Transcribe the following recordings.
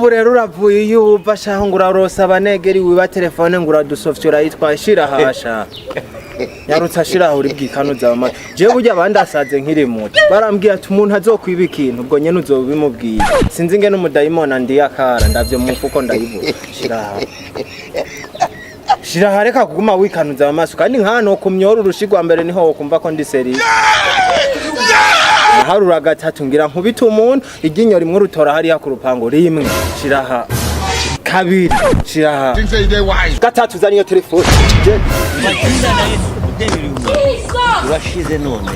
nk'ubu rero uravuye yuva shaho ngo urarosa abanegeri wiba telefone ngo uradusofyora yitwa shira hasha yarutse ashira uri bwikanuza amazi je burya abandi asaze nkiri muto barambwiye ati umuntu azokwiba ikintu ubwo nyene uzobimubwiye sinzi ngene umudayimona ndi yakara ndavyo mu mfuko ndayibura shira hareka kuguma wikanuza amaso kandi nkano kumyora urushigwa mbere niho wokumva ko ndi seri harura gatatu ngira nkubita umuntu iginyo rimwe rutora hariya ku rupango rimwe shiraha kabiri shiraha gatatu zaniyo telefone urashize none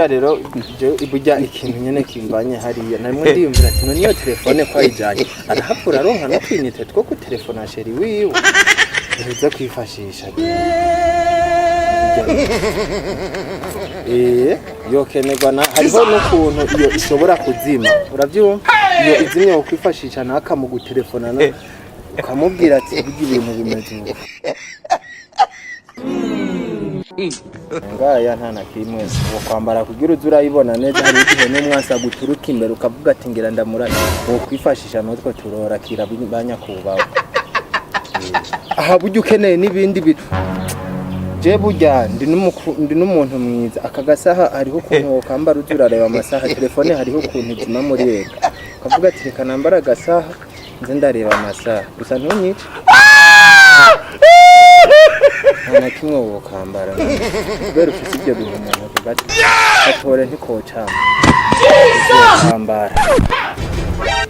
rero ibujya ikintu nyene kimbanye hariya namwe ndiyumvira ati niyo telefone kwa ijanye arahapura ronka no kwinite two ku telefone asheri wiwe uza kwifashisha yokenerwa hariho n'ukuntu iyo ishobora kuzima uravyumva iyo izimye ukwifashisha naka mu gutelefonana ukamubwira ati burya ibintu bimeze uko ngaya ntana kimwe wo kwambara kugira uzurayibona neza hari igihe n'umwasa guturuka imbere ukavuga ati ngira ndamuraye wo kwifashisha n'utwo turora kira banyakubaho aha burya ukeneye n'ibindi bintu je burya ndi n'umuntu mwiza akagasaha hariho ukuntu wokambara uzurareba amasaha telefone hariho ukuntu izima muri reka ukavuga ati reka nambara agasaha nze ndareba amasaha gusa ntunyice nta kimwe wokambara kubera ufite ibyo bintu umuntu avuga ati atore ntikocama ukambara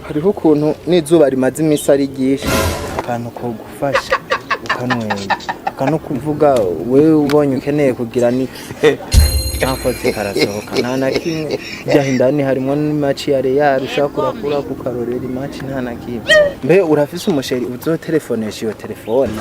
hariho ukuntu n'izuba rimaze iminsi ari ryinshi akantu ko gufasha ukanwenya ukano kuvuga wewe ubonye ukeneye kugira niki nakoze karasohoka nta na kimwe byahindani harimo n'imaci ya Real ushaka kurakura ku karorera imaci nta na kimwe mbe urafise umusheri uzo telefonesha iyo telefone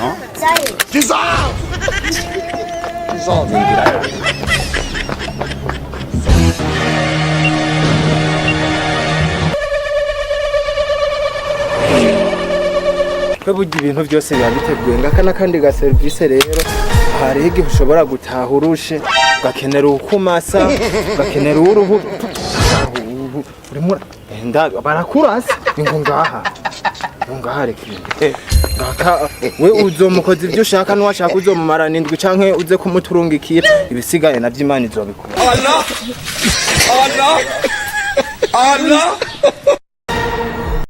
no burya ibintu byose biba biteguye ngaka kandi ga service rero hari igihe ushobora gutaha urushe ugakenera ukumasa ugakenera uruhu urimo barakurasa ngo ngaha reka ngaka we uzomukoze ibyo ushaka n'uwashaka uzomumara n'indwi canke uze kumuturungikira ibisigaye navyo Imana izobikora Allah